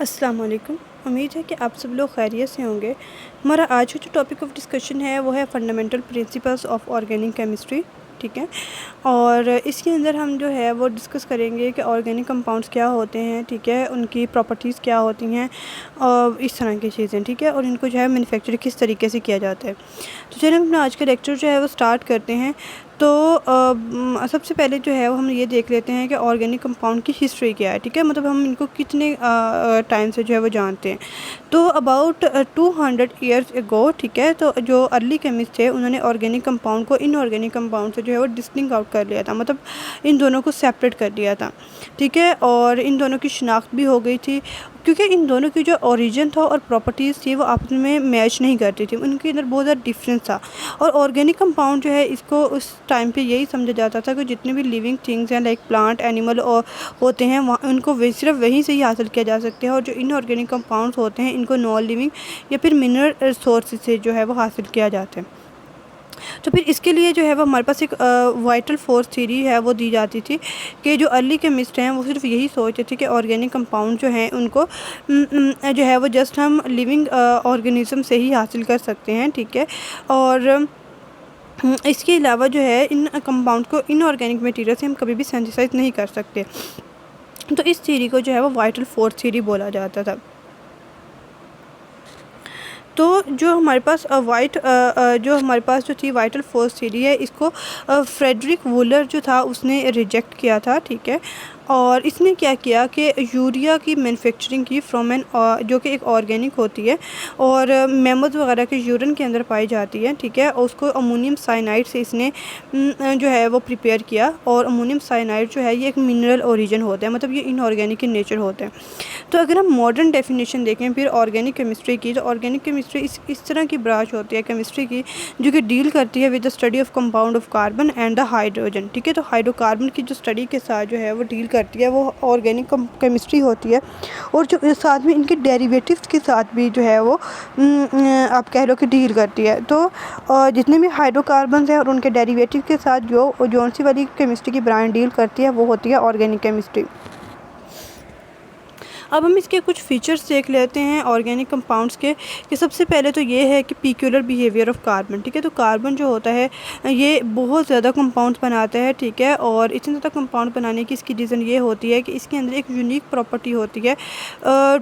अस्सलाम वालेकुम। उम्मीद है कि आप सब लोग खैरियत से होंगे। हमारा आज का जो टॉपिक ऑफ डिस्कशन है वो है fundamental principles of organic chemistry. ठीक है, और इसके अंदर हम जो है वो डिस्कस करेंगे कि ऑर्गेनिक कंपाउंड्स क्या होते हैं, ठीक है, उनकी प्रॉपर्टीज़ क्या होती हैं और इस तरह की चीज़ें, ठीक है, और इनको जो है मैन्युफैक्चर किस तरीके से किया जाता है। तो चलिए हम अपना आज का लेक्चर जो है वो स्टार्ट करते हैं। तो सबसे पहले जो है वो हम ये देख लेते हैं कि ऑर्गेनिक कंपाउंड की हिस्ट्री क्या है, ठीक है, मतलब हम इनको कितने टाइम से जो है वो जानते हैं। तो अबाउट 200 ईयर्स एगो, ठीक है, तो जो अर्ली केमिस्ट थे उन्होंने ऑर्गेनिक कंपाउंड को इनऑर्गेनिक कंपाउंड से जो है वो डिस्टिंग आउट कर लिया था, मतलब इन दोनों को सेपरेट कर दिया था, ठीक है, और इन दोनों की शिनाख्त भी हो गई थी क्योंकि इन दोनों की जो ओरिजिन था और प्रॉपर्टीज़ थी वो आपस में मैच नहीं करती थी, उनके अंदर बहुत ज़्यादा डिफरेंस था। और ऑर्गेनिक कंपाउंड जो है इसको उस टाइम पे यही समझा जाता था कि जितने भी लिविंग थिंग्स हैं लाइक प्लांट एनिमल और होते हैं वहाँ उनको सिर्फ वहीं से ही हासिल किया जा सकते हैं, और जो इनऑर्गेनिक कंपाउंड्स होते हैं इनको नॉन लिविंग या फिर मिनरल सोर्स से जो है वो हासिल किया जाता है। तो फिर इसके लिए जो है वो हमारे पास एक वाइटल फोर्स थ्योरी है वो दी जाती थी कि जो अर्ली केमिस्ट हैं वो सिर्फ यही सोचते थे कि ऑर्गेनिक कंपाउंड जो हैं उनको जो है वो जस्ट हम लिविंग ऑर्गेनिज्म से ही हासिल कर सकते हैं, ठीक है, और इसके अलावा जो है इन कंपाउंड को इनऑर्गेनिक मटेरियल से हम कभी भी सिंथेसाइज नहीं कर सकते। तो इस थ्योरी को जो है वो वाइटल फोर्स थ्योरी बोला जाता था। तो जो हमारे पास जो हमारे पास जो थी वाइटल फोर्स थ्योरी है इसको फ्रेडरिक वुलर जो था उसने रिजेक्ट किया था, ठीक है, और इसने क्या किया कि यूरिया की मैन्युफैक्चरिंग की फ्रॉम एन जो कि एक ऑर्गेनिक होती है और मैमथ वगैरह के यूरिन के अंदर पाई जाती है, ठीक है, और उसको अमोनियम साइनाइड से इसने जो है वो प्रिपेयर किया। और अमोनियम साइनाइड जो है ये एक मिनरल ओरिजिन होता है, मतलब ये इनऑर्गेनिक इन नेचर होते हैं। तो अगर हम मॉडर्न डेफिनेशन देखें फिर ऑर्गेनिक केमिस्ट्री की, तो ऑर्गेनिक केमिस्ट्री इस तरह की ब्रांच होती है केमिस्ट्री की जो कि डील करती है with the study of compound of carbon and the hydrogen, ठीक है। तो हाइड्रोकार्बन की जो स्टडी के साथ जो है वो डील करती है वो ऑर्गेनिक केमिस्ट्री होती है, और जो साथ में इनके डेरिवेटिव्स के साथ भी जो है वो आप कह लो कि डील करती है। तो जितने भी हाइड्रोकार्बन हैं और उनके डेरिवेटिव के साथ जो जौन सी वाली केमिस्ट्री की ब्रांच डील करती है वो होती है ऑर्गेनिक केमिस्ट्री। अब हम इसके कुछ फीचर्स देख लेते हैं ऑर्गेनिक कंपाउंड्स के, कि सबसे पहले तो ये है कि पीक्यूलर बिहेवियर ऑफ कार्बन, ठीक है। तो कार्बन जो होता है ये बहुत ज़्यादा कंपाउंड्स बनाता है, ठीक है, और इतने ज़्यादा कंपाउंड बनाने की इसकी रीज़न ये होती है कि इसके अंदर एक यूनिक प्रॉपर्टी होती है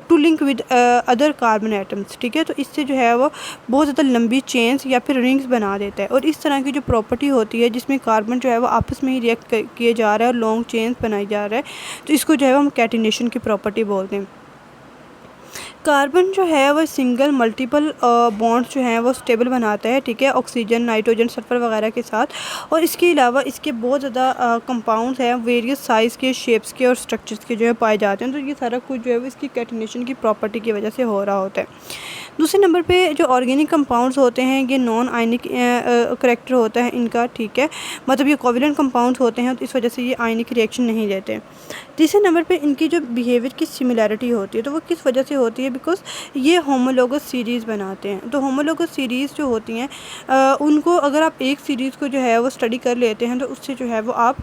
to link with other carbon atoms, ठीक है। तो इससे जो है वो बहुत ज़्यादा लंबी चेन्स या फिर रिंग्स बना देता है, और इस तरह की जो प्रॉपर्टी होती है जिसमें कार्बन जो है वो आपस में ही रिएक्ट किए जा रहा है और लॉन्ग चेन्स बनाई जा रहा है, तो इसको जो है हम कैटिनेशन की प्रॉपर्टी बोलते हैं। कार्बन जो है वो सिंगल मल्टीपल बॉन्ड्स जो हैं वो स्टेबल बनाता है, ठीक है, ऑक्सीजन नाइट्रोजन सल्फर वगैरह के साथ। और इसके अलावा इसके बहुत ज़्यादा कंपाउंड्स हैं वेरियस साइज़ के, शेप्स के और स्ट्रक्चर्स के जो है पाए जाते हैं। तो ये सारा कुछ जो है वो इसकी कैटिनेशन की प्रॉपर्टी की वजह से हो रहा होता है। दूसरे नंबर पे जो ऑर्गेनिक कंपाउंड्स होते हैं ये नॉन आयनिक करैक्टर होता है इनका, ठीक है, मतलब ये कोवैलेंट कंपाउंड्स होते हैं तो इस वजह से ये आयनिक रिएक्शन नहीं देते। तीसरे नंबर पे इनकी जो बिहेवियर की सिमिलैरिटी होती है तो वो किस वजह से होती है, बिकॉज ये होमोलोगस सीरीज़ बनाते हैं। तो होमोलोगस सीरीज़ जो होती हैं उनको अगर आप एक सीरीज़ को जो है वो स्टडी कर लेते हैं तो उससे जो है वो आप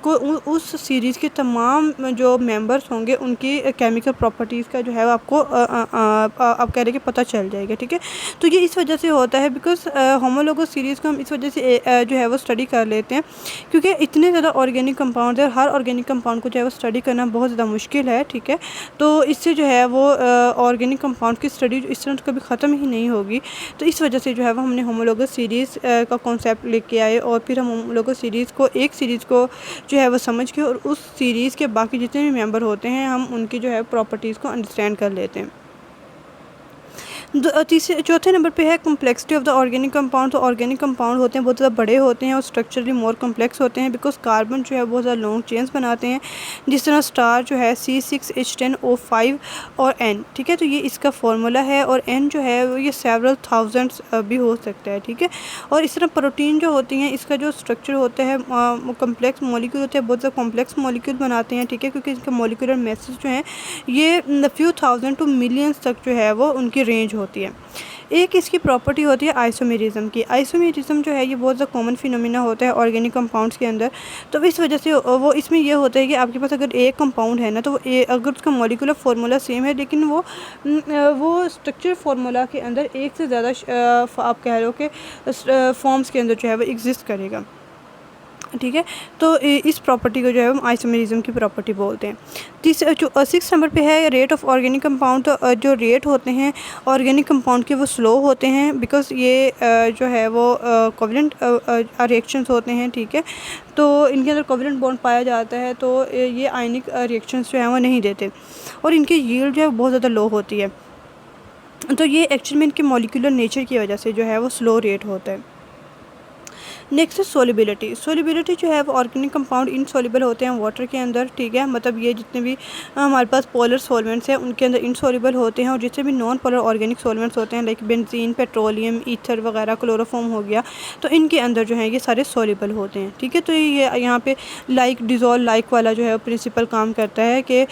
को उस सीरीज़ के तमाम जो मेंबर्स होंगे उनकी केमिकल प्रॉपर्टीज़ का जो है वो आपको आप कह रहे कि पता चल जाएगा, ठीक है। तो ये इस वजह से होता है बिकॉज होमोलोगस सीरीज़ को हम इस वजह से जो है वो स्टडी कर लेते हैं क्योंकि इतने ज़्यादा ऑर्गेनिक कंपाउंड है, हर ऑर्गेनिक कंपाउंड को जो है वो स्टडी करना बहुत ज़्यादा मुश्किल है, ठीक है। तो इससे जो है वो ऑर्गेनिक कंपाउंड की स्टडी इस तरह कभी ख़त्म ही नहीं होगी। तो इस वजह से जो है वो हमने होमोलोगस सीरीज़ का कॉन्सेप्ट लेके आए और फिर हम होमोलोगस सीरीज़ को एक सीरीज़ को जो है वो समझ के और उस सीरीज़ के बाकी जितने भी मेंबर होते हैं हम उनकी जो है प्रॉपर्टीज़ को अंडरस्टैंड कर लेते हैं। चौथे नंबर पे है complexity of the organic compound. तो ऑर्गेनिक कंपाउंड होते हैं बहुत ज़्यादा बड़े होते हैं और स्ट्रक्चरली मोर कम्प्लेक्स होते हैं बिकॉज कार्बन जो है बहुत ज़्यादा लॉन्ग चेन्स बनाते हैं, जिस तरह स्टार जो है C6H10O5 और N, ठीक है। तो ये इसका फार्मूला है और N जो है ये सेवरल थाउजेंड्स भी हो सकता है, ठीक है। और इस तरह प्रोटीन जो होती हैं इसका जो स्ट्रक्चर होता है कम्प्लेक्स मॉलिक्यूल होते हैं, बहुत ज़्यादा कॉम्प्लेक्स मॉलिक्यूल बनाते हैं, ठीक है, क्योंकि इसका मॉलिक्यूलर मैसेज जो है ये फ्यू थाउजेंड टू मिलियंस तक जो है वो उनकी रेंज होती है। एक इसकी प्रॉपर्टी होती है आइसोमेरिज्म की। आइसोमेरिज्म जो है ये बहुत ज़्यादा कॉमन फिनोमिना होता है ऑर्गेनिक कंपाउंड्स के अंदर। तो इस वजह से वो इसमें ये होता है कि आपके पास अगर एक कंपाउंड है ना, तो अगर उसका मॉलिक्यूलर फार्मूला सेम है, लेकिन वो स्ट्रक्चर फार्मूला के अंदर एक से ज़्यादा आप कह लो कि फॉर्म्स के अंदर जो है वो एग्जिस्ट करेगा, ठीक है। तो इस प्रॉपर्टी को जो है हम आइसोमेरिज्म की प्रॉपर्टी बोलते हैं। जो 6 नंबर पे है रेट ऑफ ऑर्गेनिक कंपाउंड। तो जो रेट होते हैं ऑर्गेनिक कंपाउंड के वो स्लो होते हैं, बिकॉज ये जो है वो कोवलेंट रिएक्शंस होते हैं, ठीक है। तो इनके अंदर कोवलेंट बॉन्ड पाया जाता है, तो ये आयनिक रिएक्शंस जो हैं वो नहीं देते, और इनकी यील्ड जो है बहुत ज़्यादा लो होती है। तो ये एक्चुअली में इनके मॉलिक्यूलर नेचर की वजह से जो है वो स्लो रेट होता है। नेक्स्ट है सोलिबिलिटी। सोलिबिलिटी जो है वो ऑर्गेनिक कंपाउंड इनसॉल्युबल होते हैं वाटर के अंदर, ठीक है। मतलब ये जितने भी हमारे पास पोलर सॉल्वेंट्स हैं उनके अंदर इनसॉल्युबल होते हैं, और जितने भी नॉन पोलर ऑर्गेनिक सॉल्वेंट्स होते हैं लाइक बेंजीन, पेट्रोलियम, ईथर वगैरह, क्लोरोफॉर्म हो गया, तो इनके अंदर जो है ये सारे सॉल्युबल होते हैं, ठीक है। तो ये यहाँ पे लाइक डिज़ोल्व लाइक वाला जो है प्रिंसिपल काम करता है कि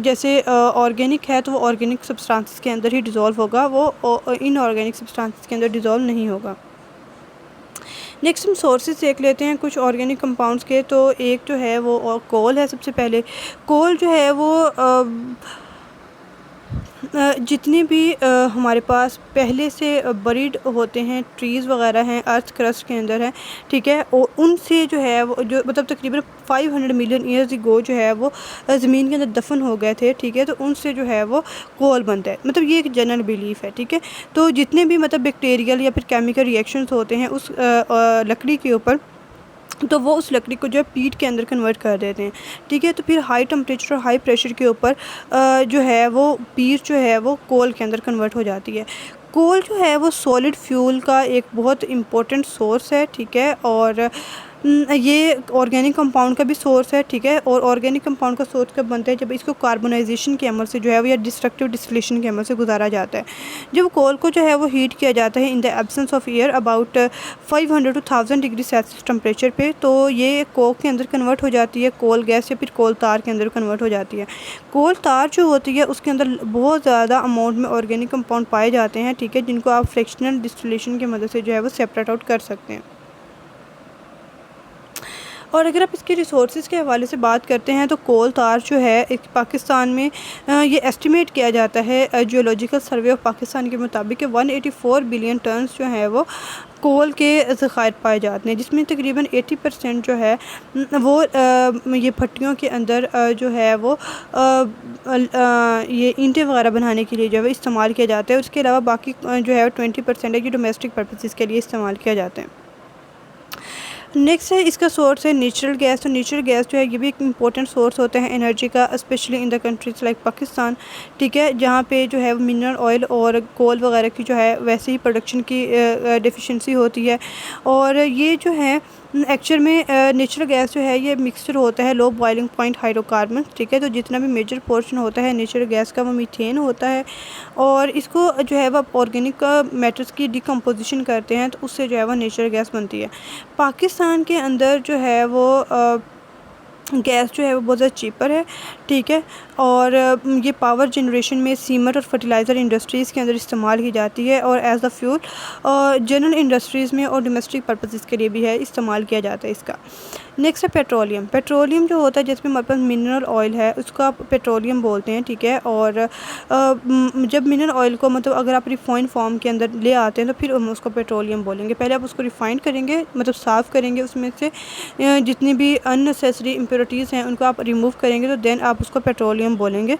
जैसे ऑर्गेनिक है तो वो ऑर्गेनिक सब्सटेंसेस के अंदर ही डिज़ोल्व होगा, वो इनऑर्गेनिक सब्सटेंसेस के अंदर डिज़ोल्व नहीं होगा। नेक्स्ट हम सोर्सेज देख लेते हैं कुछ ऑर्गेनिक कंपाउंड्स के। तो एक जो है वो कोल है। सबसे पहले कोल जो है वो जितने भी हमारे पास पहले से बरीड होते हैं ट्रीज़ वगैरह हैं अर्थ क्रस्ट के अंदर हैं, ठीक है, और उनसे जो है वो जो मतलब तकरीबन 500 मिलियन ईयर्स अगो जो है वो ज़मीन के अंदर दफन हो गए थे, ठीक है। तो उनसे जो है वो कोल बनता है, मतलब ये एक जनरल बिलीफ है, ठीक है। तो जितने भी मतलब बैक्टीरियल या फिर केमिकल रिएक्शंस होते हैं उस लकड़ी के ऊपर, तो वो उस लकड़ी को जो है पीट के अंदर कन्वर्ट कर देते हैं, ठीक है। तो फिर हाई टेम्परेचर और हाई प्रेशर के ऊपर जो है वो पीट जो है वो कोल के अंदर कन्वर्ट हो जाती है। कोल जो है वो सॉलिड फ्यूल का एक बहुत इम्पोर्टेंट सोर्स है, ठीक है, और ये ऑर्गेनिक कंपाउंड का भी सोर्स है, ठीक है। और ऑर्गेनिक कंपाउंड का सोर्स कब बनता है, जब इसको कार्बोनाइजेशन के अमल से जो है वो या डिस्ट्रक्टिव डिस्टिलेशन के अमल से गुजारा जाता है। जब कोल को जो है वो हीट किया जाता है in the absence of air about 500 to 1000 degree Celsius temperature पे, तो ये कोक के अंदर कन्वर्ट हो जाती है, कोल गैस या फिर कोल तार के अंदर कन्वर्ट हो जाती है। कोल तार जो होती है उसके अंदर बहुत ज़्यादा अमाउंट में ऑर्गेनिक कंपाउंड पाए जाते हैं, ठीक है, जिनको आप फ्रैक्शनल डिस्टिलेशन की मदद से जो है वो सेपरेट आउट कर सकते हैं। और अगर आप इसके रिसोर्सेज के हवाले से बात करते हैं तो कोल तार जो है एक पाकिस्तान में ये एस्टिमेट किया जाता है जियोलॉजिकल सर्वे ऑफ पाकिस्तान के मुताबिक 184 बिलियन टन्स जो है वो कोल के ज़खायर पाए जाते हैं, जिसमें तकरीबन 80% जो है वो ये भट्टियों के अंदर जो है वो ये ईंटें वगैरह बनाने के लिए जो है इस्तेमाल किया जाता है। उसके अलावा बाकी जो है 20% है कि डोमेस्टिक पर्पसेस के लिए इस्तेमाल किया जाता है। नेक्स्ट है इसका सोर्स है नेचुरल गैस। तो नेचुरल गैस जो है ये भी एक इम्पोर्टेंट सोर्स होता है एनर्जी का, specially in the countries like Pakistan, ठीक है, जहाँ पे जो है मिनरल ऑयल और कोल वगैरह की जो है वैसे ही प्रोडक्शन की डेफिशिएंसी होती है। और ये जो है एक्चुअल में नेचुरल गैस जो है ये मिक्सचर होता है लो बॉइलिंग पॉइंट हाइड्रोकार्बन, ठीक है। तो जितना भी मेजर पोर्शन होता है नेचुरल गैस का वो मीथेन होता है, और इसको जो है वो ऑर्गेनिक मैटर्स की डिकम्पोजिशन करते हैं तो उससे जो है वो नेचुरल गैस बनती है। पाकिस्तान के अंदर जो है वो गैस जो है वो बहुत ज़्यादा चीपर है, ठीक है, और ये पावर जनरेशन में सीमेंट और फर्टिलाइज़र इंडस्ट्रीज़ के अंदर इस्तेमाल की जाती है, और as a fuel general industries में और डोमेस्टिक पर्पसेस के लिए भी है इस्तेमाल किया जाता है इसका। नेक्स्ट है पेट्रोलियम। पेट्रोलियम जो होता है जिसमें हमारे पास मिनरल ऑयल है उसको आप पेट्रोलियम बोलते हैं, ठीक है। और जब मिनरल ऑयल को मतलब अगर आप रिफाइंड फॉर्म के अंदर ले आते हैं तो फिर हम उसको पेट्रोलियम बोलेंगे। पहले आप उसको रिफाइंड करेंगे, मतलब साफ़ करेंगे, उसमें से जितनी भी अननेसेसरी इम्प्योरिटीज़ हैं उनको आप रिमूव करेंगे, तो देन आप उसको पेट्रोलियम बोलेंगे।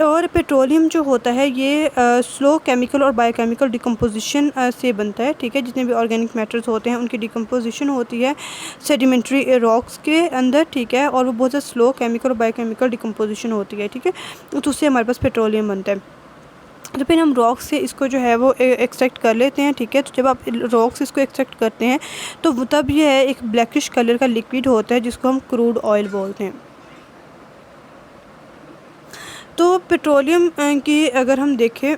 और पेट्रोलियम जो होता है ये स्लो केमिकल और बायोकेमिकल डिकम्पोजिशन से बनता है, ठीक है। जितने भी ऑर्गेनिक मैटर्स होते हैं उनकी डिकम्पोजिशन होती है सेडिमेंट्री रॉक्स के अंदर, ठीक है, और वो बहुत ज़्यादा स्लो केमिकल और बायोकेमिकल डिकम्पोजिशन होती है, ठीक है। तो उससे हमारे पास पेट्रोलियम बनता है। तो फिर हम रॉक्स से इसको जो है वो एक्सट्रैक्ट कर लेते हैं, ठीक है। तो जब आप रॉक्स इसको एक्सट्रैक्ट करते हैं तो तब ये है एक ब्लैकिश कलर का लिक्विड होता है जिसको हम क्रूड ऑयल बोलते हैं। तो पेट्रोलियम की अगर हम देखें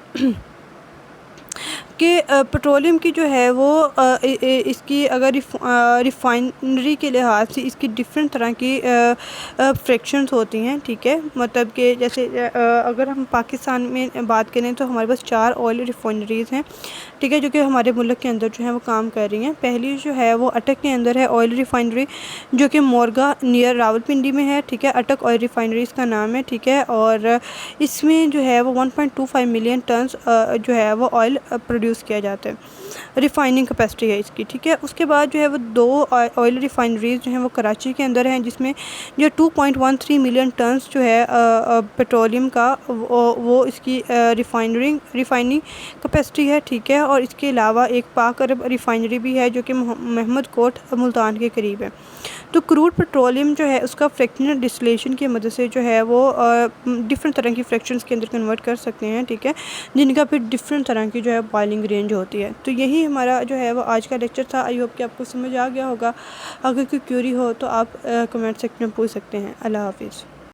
कि पेट्रोलियम की जो है वो इसकी अगर रिफाइनरी के लिहाज से इसकी डिफरेंट तरह की फ्रैक्शंस होती हैं, ठीक है। मतलब कि जैसे अगर हम पाकिस्तान में बात करें तो हमारे पास 4 ऑयल रिफाइनरीज़ हैं, ठीक है, जो कि हमारे मुल्क के अंदर जो है वो काम कर रही हैं। पहली जो है वो अटक के अंदर है ऑयल रिफाइनरी, जो कि मोरगा नियर रावलपिंडी में है, ठीक है। अटक ऑयल रिफाइनरी इसका नाम है, ठीक है। और इसमें जो है वो 1.25 मिलियन टन्स जो है वो ऑयल प्रोड्यूस किया जाता है, रिफ़ाइनिंग कैपेसिटी है इसकी, ठीक है। उसके बाद जो है वो 2 ऑयल रिफाइनरीज़ जो हैं वो कराची के अंदर हैं, जिसमें जो 2.13 मिलियन टन्स जो है पेट्रोलियम का वो इसकी रिफ़ाइनिंग कैपेसिटी है, ठीक है। और इसके अलावा एक पाक अरब रिफ़ाइनरी भी है जो कि महमद कोट मुल्तान के करीब है। तो क्रूड पेट्रोलियम जो है उसका फ्रैक्शनल डिस्टिलेशन की मदद से जो है वो डिफरेंट तरह की फ्रैक्शंस के अंदर कन्वर्ट कर सकते हैं, ठीक है, जिनका फिर डिफरेंट तरह की जो है बॉइलिंग रेंज होती है। तो यही हमारा जो है वो आज का लेक्चर था। आई होप कि आपको समझ आ गया होगा। अगर कोई क्यूरी हो तो आप कमेंट सेक्शन में पूछ सकते हैं। अल्लाह हाफिज़।